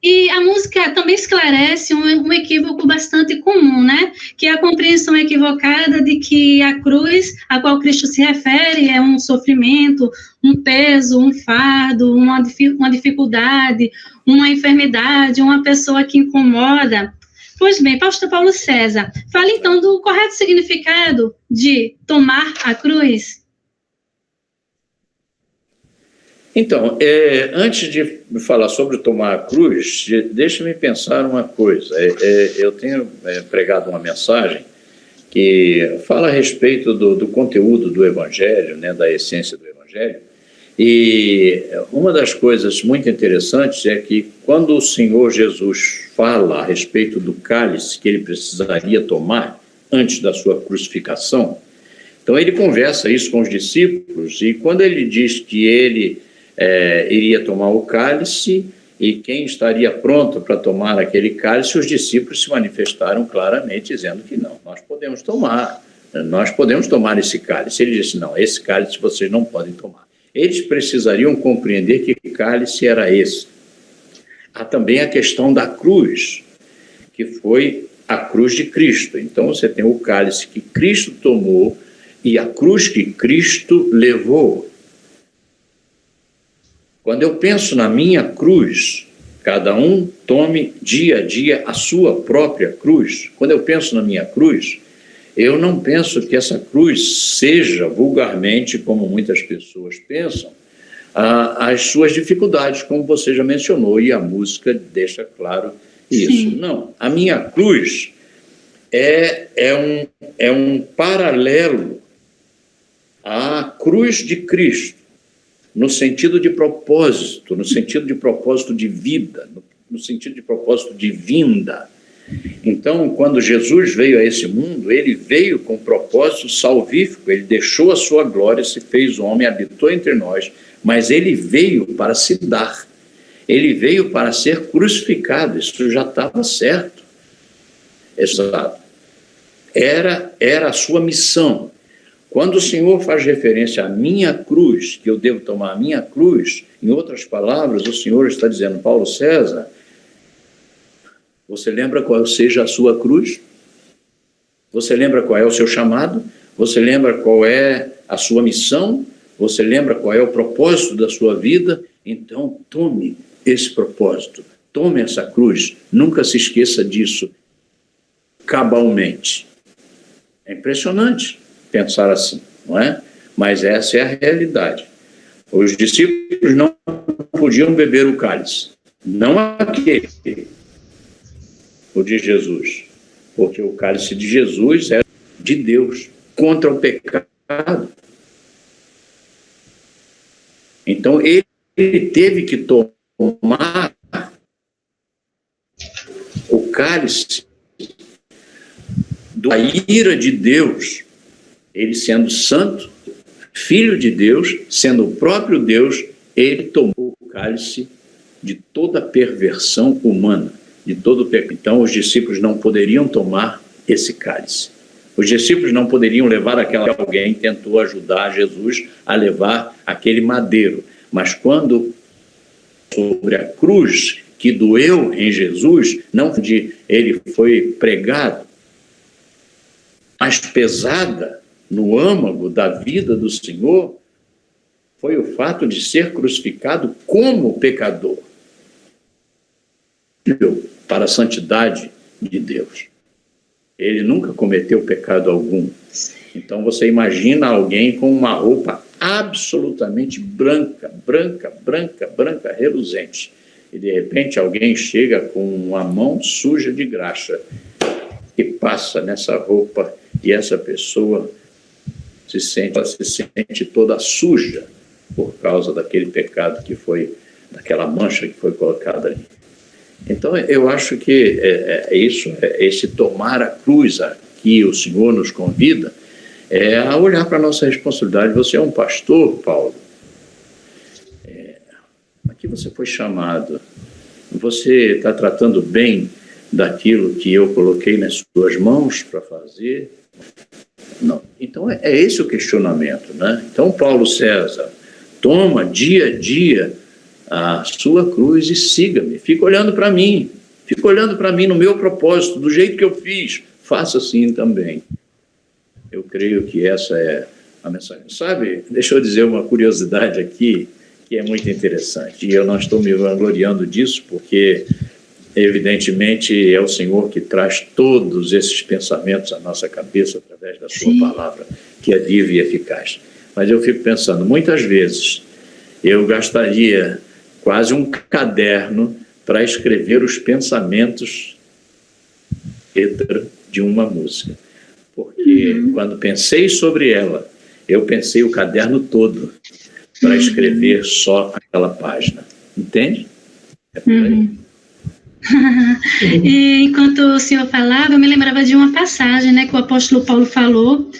E a música também esclarece um equívoco bastante comum, né? Que é a compreensão equivocada de que a cruz a qual Cristo se refere é um sofrimento, um peso, um fardo, uma dificuldade, uma enfermidade, uma pessoa que incomoda. Pois bem, pastor Paulo César, fala então do correto significado de tomar a cruz.
Então, antes de falar sobre tomar a cruz, deixa-me pensar uma coisa. Eu tenho pregado uma mensagem que fala a respeito do conteúdo do Evangelho, né, da essência do Evangelho, e uma das coisas muito interessantes é que quando o Senhor Jesus fala a respeito do cálice que ele precisaria tomar antes da sua crucificação, então ele conversa isso com os discípulos, e quando ele diz que ele iria tomar o cálice e quem estaria pronto para tomar aquele cálice, os discípulos se manifestaram claramente dizendo que não, nós podemos tomar esse cálice. Ele disse, não, esse cálice vocês não podem tomar. Eles precisariam compreender que cálice era esse. Há também a questão da cruz, que foi a cruz de Cristo. Então você tem o cálice que Cristo tomou e a cruz que Cristo levou. Quando eu penso na minha cruz, cada um tome dia a dia a sua própria cruz. Quando eu penso na minha cruz, eu não penso que essa cruz seja vulgarmente, como muitas pessoas pensam, as suas dificuldades, como você já mencionou, e a música deixa claro isso. Sim. Não, a minha cruz é um paralelo à cruz de Cristo, no sentido de propósito, no sentido de propósito de vida, no sentido de propósito de vinda. Então, quando Jesus veio a esse mundo, ele veio com propósito salvífico, ele deixou a sua glória, se fez homem, habitou entre nós, mas ele veio para se dar, ele veio para ser crucificado, isso já estava certo. Exato. Era a sua missão. Quando o Senhor faz referência à minha cruz, que eu devo tomar a minha cruz, em outras palavras, o Senhor está dizendo, Paulo César, você lembra qual seja a sua cruz? Você lembra qual é o seu chamado? Você lembra qual é a sua missão? Você lembra qual é o propósito da sua vida? Então, tome esse propósito, tome essa cruz, nunca se esqueça disso, cabalmente. É impressionante pensar assim, não é? Mas essa é a realidade. Os discípulos não podiam beber o cálice, não aquele, o de Jesus, porque o cálice de Jesus era de Deus, contra o pecado. Então, ele teve que tomar o cálice da ira de Deus, ele sendo santo, filho de Deus, sendo o próprio Deus, ele tomou o cálice de toda a perversão humana, de todo o pecado. Então, os discípulos não poderiam tomar esse cálice. Os discípulos não poderiam levar alguém tentou ajudar Jesus a levar aquele madeiro. Mas quando sobre a cruz que doeu em Jesus, não de ele foi pregado, mais pesada no âmago da vida do Senhor, foi o fato de ser crucificado como pecador para a santidade de Deus. Ele nunca cometeu pecado algum. Então você imagina alguém com uma roupa absolutamente branca, reluzente, e de repente alguém chega com uma mão suja de graxa e passa nessa roupa, e essa pessoa se sente toda suja por causa daquele pecado que foi, daquela mancha que foi colocada ali. Então, eu acho que esse tomar a cruz a que o Senhor nos convida, é a olhar para a nossa responsabilidade. Você é um pastor, Paulo, aqui você foi chamado, você está tratando bem daquilo que eu coloquei nas suas mãos para fazer? Não. Então, é esse o questionamento, né? Então, Paulo César, toma dia a dia a sua cruz e siga-me. Fica olhando para mim no meu propósito, do jeito que eu fiz, faça assim também. Eu creio que essa é a mensagem. Sabe, deixa eu dizer uma curiosidade aqui, que é muito interessante, e eu não estou me vangloriando disso, porque, evidentemente, é o Senhor que traz todos esses pensamentos à nossa cabeça através da sua palavra, que é viva e eficaz. Mas eu fico pensando, muitas vezes, eu gastaria quase um caderno para escrever os pensamentos de uma música. Porque quando pensei sobre ela, eu pensei o caderno todo para escrever só aquela página. Entende? É por aí.
E enquanto o senhor falava, eu me lembrava de uma passagem, né, que o apóstolo Paulo falou.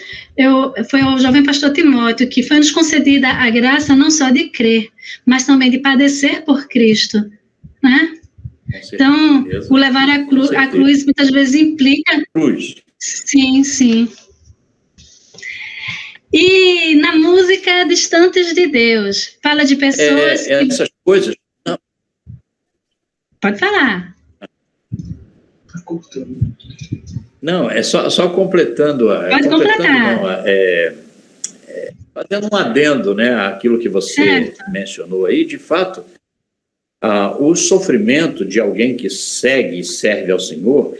Foi ao jovem pastor Timóteo, que foi nos concedida a graça não só de crer, mas também de padecer por Cristo, né? Então, o levar a cruz muitas vezes implica...
Cruz.
Sim. E na música Distantes de Deus, fala de pessoas...
Essas coisas... Não.
Pode falar.
Não, é só completando.
Pode completar.
Fazendo um adendo, né, àquilo que você mencionou aí, de fato, o sofrimento de alguém que segue e serve ao Senhor,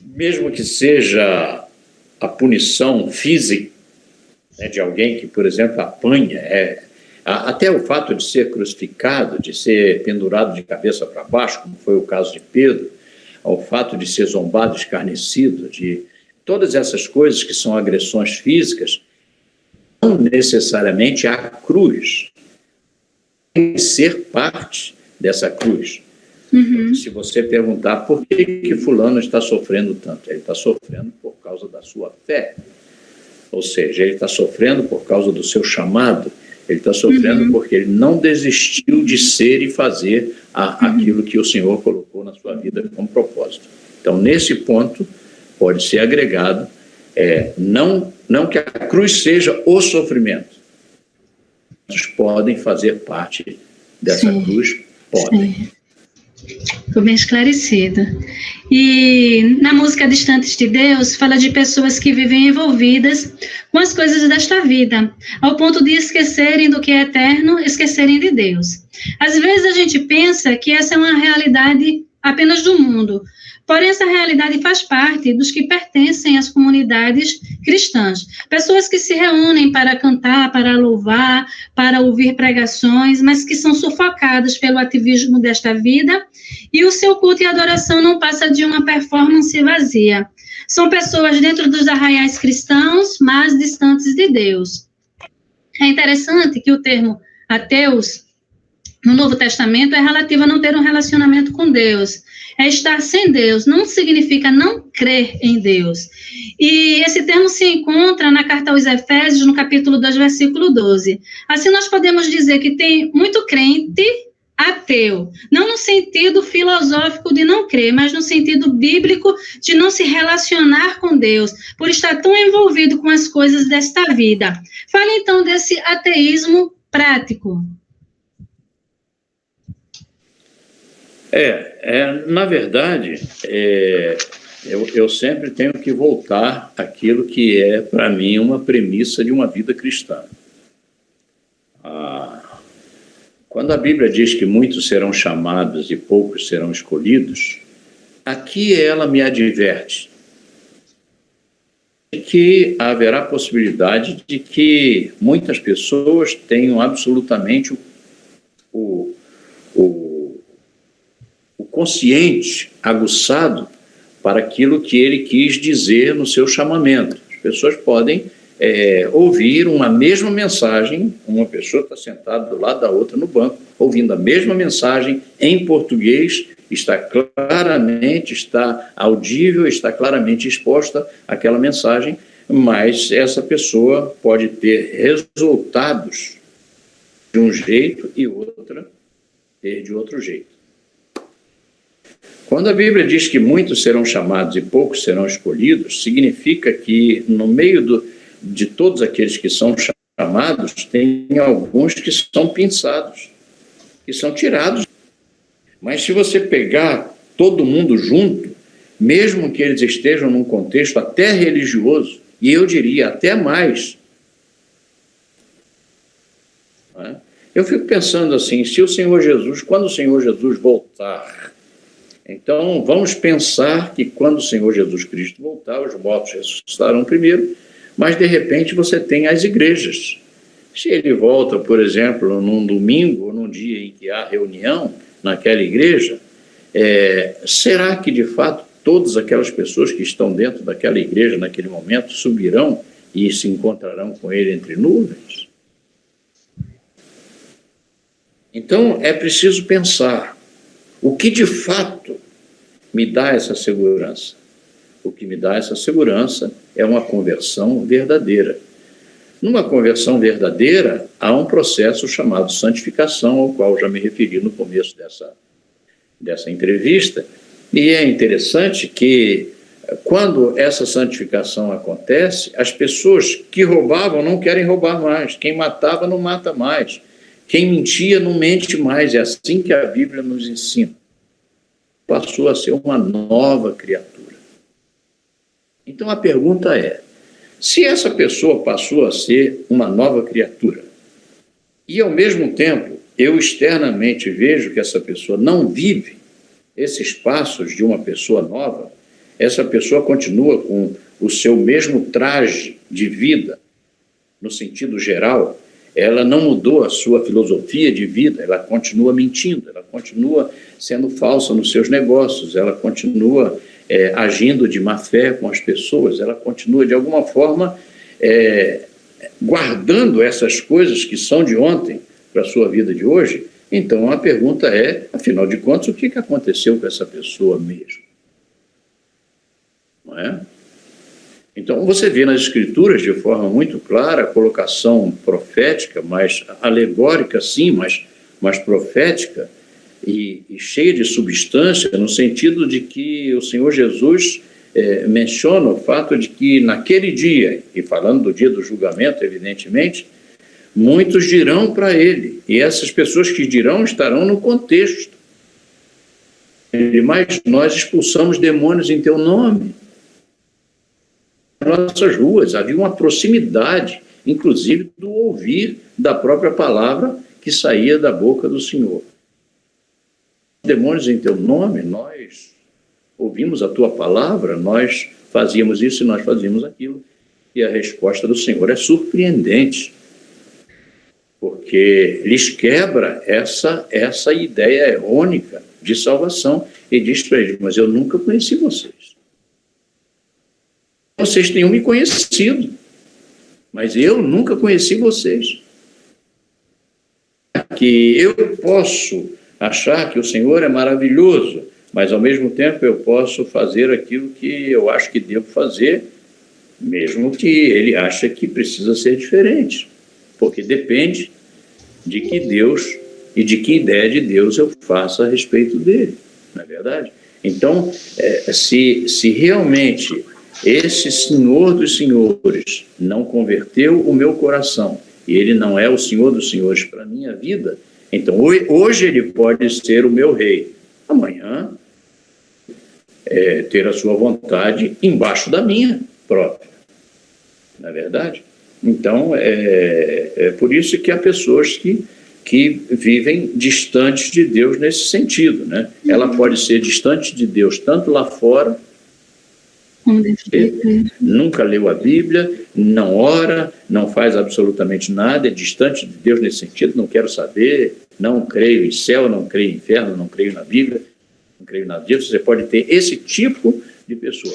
mesmo que seja a punição física, né, de alguém que, por exemplo, apanha, até o fato de ser crucificado, de ser pendurado de cabeça para baixo, como foi o caso de Pedro, ao fato de ser zombado, escarnecido, de todas essas coisas que são agressões físicas, não necessariamente a cruz tem que ser parte dessa cruz. Se você perguntar por que fulano está sofrendo tanto, ele está sofrendo por causa da sua fé. Ou seja, ele está sofrendo por causa do seu chamado, ele está sofrendo porque ele não desistiu de ser e fazer aquilo que o Senhor colocou na sua vida como propósito. Então, nesse ponto, pode ser agregado, não que a cruz seja o sofrimento, mas podem fazer parte dessa cruz, podem.
Sim. Ficou bem esclarecido. E na música Distantes de Deus, fala de pessoas que vivem envolvidas com as coisas desta vida, ao ponto de esquecerem do que é eterno, esquecerem de Deus. Às vezes a gente pensa que essa é uma realidade apenas do mundo, porém essa realidade faz parte dos que pertencem às comunidades cristãs. Pessoas que se reúnem para cantar, para louvar, para ouvir pregações, mas que são sufocadas pelo ativismo desta vida, e o seu culto e adoração não passa de uma performance vazia. São pessoas dentro dos arraiais cristãos, mas distantes de Deus. É interessante que o termo ateus, no Novo Testamento, é relativo a não ter um relacionamento com Deus. É estar sem Deus, não significa não crer em Deus. E esse termo se encontra na carta aos Efésios, no capítulo 2, versículo 12. Assim, nós podemos dizer que tem muito crente ateu, não no sentido filosófico de não crer, mas no sentido bíblico de não se relacionar com Deus, por estar tão envolvido com as coisas desta vida. Fale, então, desse ateísmo prático.
Na verdade, eu sempre tenho que voltar àquilo que é, para mim, uma premissa de uma vida cristã. Quando a Bíblia diz que muitos serão chamados e poucos serão escolhidos, aqui ela me adverte que haverá possibilidade de que muitas pessoas tenham absolutamente o consciente aguçado para aquilo que ele quis dizer no seu chamamento. As pessoas podem ouvir uma mesma mensagem, uma pessoa está sentada do lado da outra no banco, ouvindo a mesma mensagem em português, está audível, está claramente exposta àquela mensagem, mas essa pessoa pode ter resultados de um jeito e outra ter de outro jeito. Quando a Bíblia diz que muitos serão chamados e poucos serão escolhidos, significa que no meio de todos aqueles que são chamados, tem alguns que são pinçados, que são tirados. Mas se você pegar todo mundo junto, mesmo que eles estejam num contexto até religioso, e eu diria até mais, eu fico pensando assim, quando o Senhor Jesus voltar, então vamos pensar que quando o Senhor Jesus Cristo voltar, os mortos ressuscitarão primeiro, mas de repente você tem as igrejas. Se ele volta, por exemplo, num domingo ou num dia em que há reunião naquela igreja, será que de fato todas aquelas pessoas que estão dentro daquela igreja naquele momento subirão e se encontrarão com ele entre nuvens? Então é preciso pensar o que de fato me dá essa segurança. O que me dá essa segurança é uma conversão verdadeira. Numa conversão verdadeira, há um processo chamado santificação, ao qual já me referi no começo dessa entrevista, e é interessante que, quando essa santificação acontece, as pessoas que roubavam não querem roubar mais, quem matava não mata mais, quem mentia não mente mais, é assim que a Bíblia nos ensina. Passou a ser uma nova criatura. Então a pergunta é, se essa pessoa passou a ser uma nova criatura, e ao mesmo tempo eu externamente vejo que essa pessoa não vive esses passos de uma pessoa nova, essa pessoa continua com o seu mesmo traje de vida, no sentido geral, ela não mudou a sua filosofia de vida, ela continua mentindo, ela continua sendo falsa nos seus negócios, ela continua agindo de má fé com as pessoas, ela continua, de alguma forma, guardando essas coisas que são de ontem para a sua vida de hoje, Então a pergunta é, afinal de contas, o que aconteceu com essa pessoa mesmo? Não é? Então você vê nas Escrituras de forma muito clara a colocação profética, mais alegórica sim, mas profética e cheia de substância, no sentido de que o Senhor Jesus menciona o fato de que naquele dia, e falando do dia do julgamento, evidentemente, muitos dirão para ele, e essas pessoas que dirão estarão no contexto. Mas nós expulsamos demônios em teu nome. Nas nossas ruas havia uma proximidade, inclusive do ouvir da própria palavra que saía da boca do Senhor. Demônios em teu nome, nós ouvimos a tua palavra, nós fazíamos isso e nós fazíamos aquilo. E a resposta do Senhor é surpreendente, porque lhes quebra essa ideia errônea de salvação e diz para eles, mas eu nunca conheci vocês. Vocês tenham me conhecido, mas eu nunca conheci vocês. Que eu posso achar que o Senhor é maravilhoso, mas ao mesmo tempo eu posso fazer aquilo que eu acho que devo fazer, mesmo que ele ache que precisa ser diferente, porque depende de que Deus e de que ideia de Deus eu faça a respeito dele, não é verdade? Então, se realmente esse Senhor dos Senhores não converteu o meu coração e ele não é o Senhor dos Senhores para a minha vida, então hoje ele pode ser o meu rei, amanhã ter a sua vontade embaixo da minha própria, não é verdade? Então, é por isso que há pessoas que vivem distantes de Deus nesse sentido, né? Ela pode ser distante de Deus tanto lá fora, nunca leu a Bíblia, não ora, não faz absolutamente nada, é distante de Deus nesse sentido, não quero saber, não creio em céu, não creio em inferno, não creio na Bíblia, não creio nada disso. Você pode ter esse tipo de pessoa,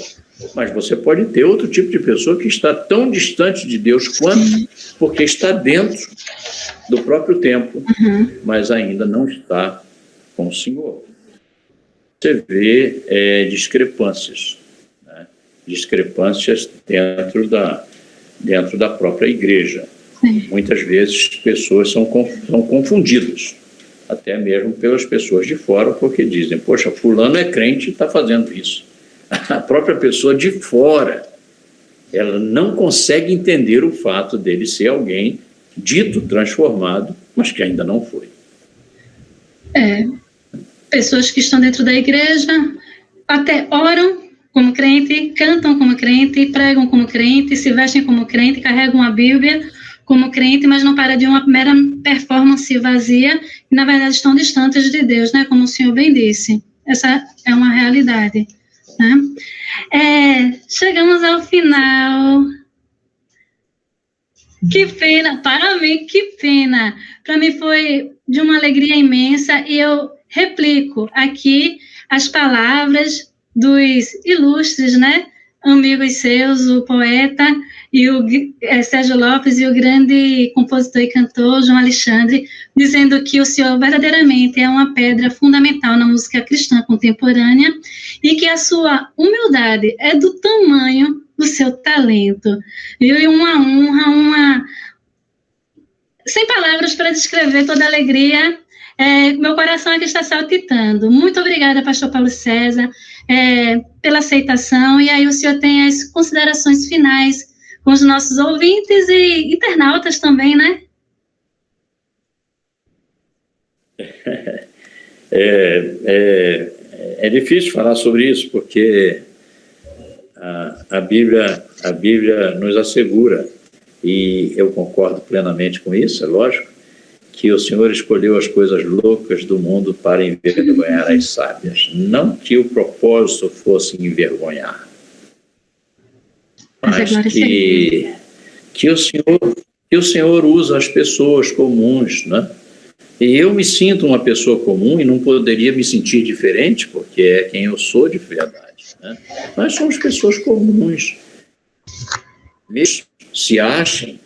mas você pode ter outro tipo de pessoa que está tão distante de Deus quanto, porque está dentro do próprio templo, mas ainda não está com o Senhor. Você vê discrepâncias dentro da própria igreja. Sim. Muitas vezes pessoas são confundidas, até mesmo pelas pessoas de fora, porque dizem, poxa, fulano é crente e está fazendo isso. A própria pessoa de fora, ela não consegue entender o fato dele ser alguém dito transformado, mas que ainda não foi.
Pessoas que estão dentro da igreja até oram como crente, cantam como crente, pregam como crente, se vestem como crente, carregam a Bíblia como crente, mas não para de uma mera performance vazia e, na verdade, estão distantes de Deus, né? Como o senhor bem disse. Essa é uma realidade, né? Chegamos ao final. Que pena, para mim, que pena. Para mim foi de uma alegria imensa e eu replico aqui as palavras dos ilustres, né, amigos seus, o poeta e o Sérgio Lopes e o grande compositor e cantor João Alexandre, dizendo que o senhor verdadeiramente é uma pedra fundamental na música cristã contemporânea e que a sua humildade é do tamanho do seu talento. E uma honra, sem palavras para descrever toda a alegria. Meu coração aqui está saltitando. Muito obrigada, pastor Paulo César, pela aceitação, e aí o senhor tem as considerações finais com os nossos ouvintes e internautas também, né?
É difícil falar sobre isso, porque a Bíblia nos assegura, e eu concordo plenamente com isso, é lógico, que o Senhor escolheu as coisas loucas do mundo para envergonhar as sábias. Não que o propósito fosse envergonhar, mas que o Senhor usa as pessoas comuns, né? E eu me sinto uma pessoa comum e não poderia me sentir diferente, porque é quem eu sou de verdade, né? Nós somos pessoas comuns, mesmo se achem,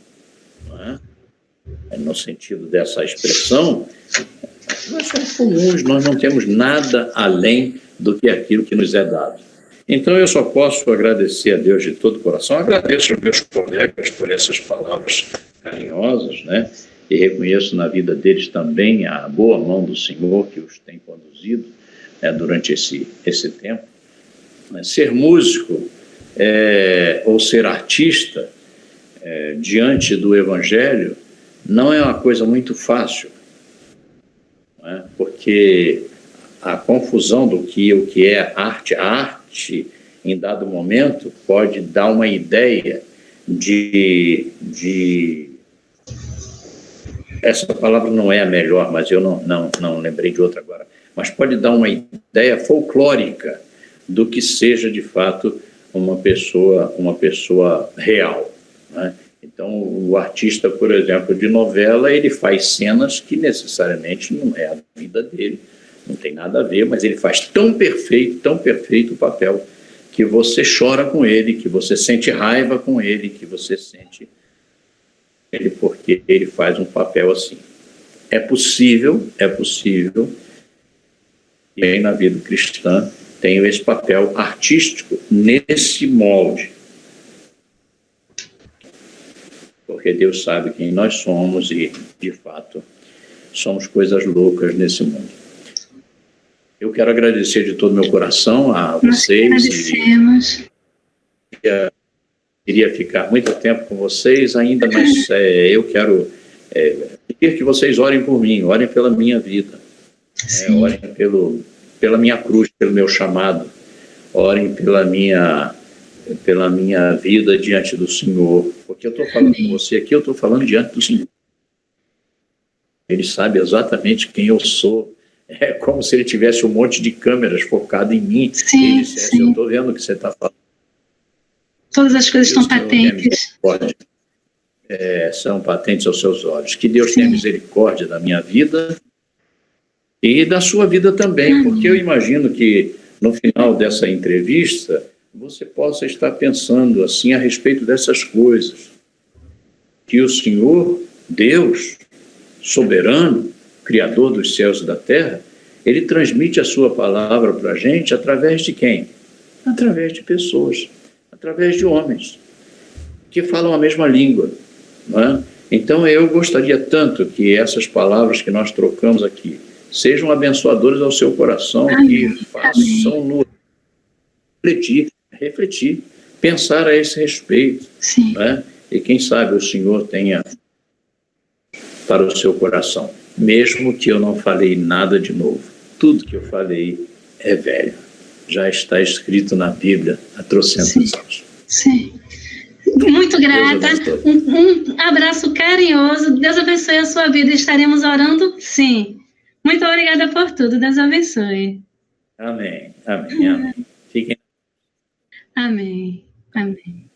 no sentido dessa expressão, Nós somos comuns, nós não temos nada além do que aquilo que nos é dado. Então, eu só posso agradecer a Deus de todo o coração. Agradeço aos meus colegas por essas palavras carinhosas, né? E reconheço na vida deles também a boa mão do Senhor que os tem conduzido, né, durante esse tempo. Ser músico ou ser artista diante do Evangelho não é uma coisa muito fácil, né? Porque a confusão do que o que é arte, a arte, em dado momento, pode dar uma ideia de essa palavra não é a melhor, mas eu não lembrei de outra agora, mas pode dar uma ideia folclórica do que seja, de fato, uma pessoa real, né? Então, o artista, por exemplo, de novela, ele faz cenas que necessariamente não é a vida dele, não tem nada a ver, mas ele faz tão perfeito o papel, que você chora com ele, que você sente raiva com ele, que você sente ele porque ele faz um papel assim. É possível, e na vida cristã tenho esse papel artístico nesse molde. Porque Deus sabe quem nós somos e, de fato, somos coisas loucas nesse mundo. Eu quero agradecer de todo o meu coração a vocês.
Nós agradecemos.
Queria ficar muito tempo com vocês ainda, mas eu quero pedir que vocês orem por mim, orem pela minha vida, orem pela minha cruz, pelo meu chamado, orem pela minha vida diante do Senhor, porque eu estou falando com você aqui, eu estou falando diante do Senhor. Ele sabe exatamente quem eu sou. É como se ele tivesse um monte de câmeras focado em mim.
Sim,
e dissesse, eu estou vendo o que você está falando.
Todas as coisas estão patentes.
São patentes aos seus olhos. Que Deus tenha misericórdia da minha vida e da sua vida também, porque eu imagino que no final dessa entrevista você possa estar pensando assim a respeito dessas coisas. Que o Senhor, Deus, soberano, Criador dos céus e da terra, Ele transmite a sua palavra para a gente através de quem? Através de pessoas, através de homens que falam a mesma língua, não é? Então eu gostaria tanto que essas palavras que nós trocamos aqui sejam abençoadoras ao seu coração, que façam-no refletir, pensar a esse respeito, não é? E quem sabe o Senhor tenha para o seu coração, mesmo que eu não falei nada de novo. Tudo que eu falei é velho. Já está escrito na Bíblia há trocentos anos.
Sim. Muito grata. Um abraço carinhoso. Deus abençoe a sua vida. Estaremos orando, sim. Muito obrigada por tudo. Deus abençoe.
Amém. Amém. Amém. Fiquem.
Amém. Amém.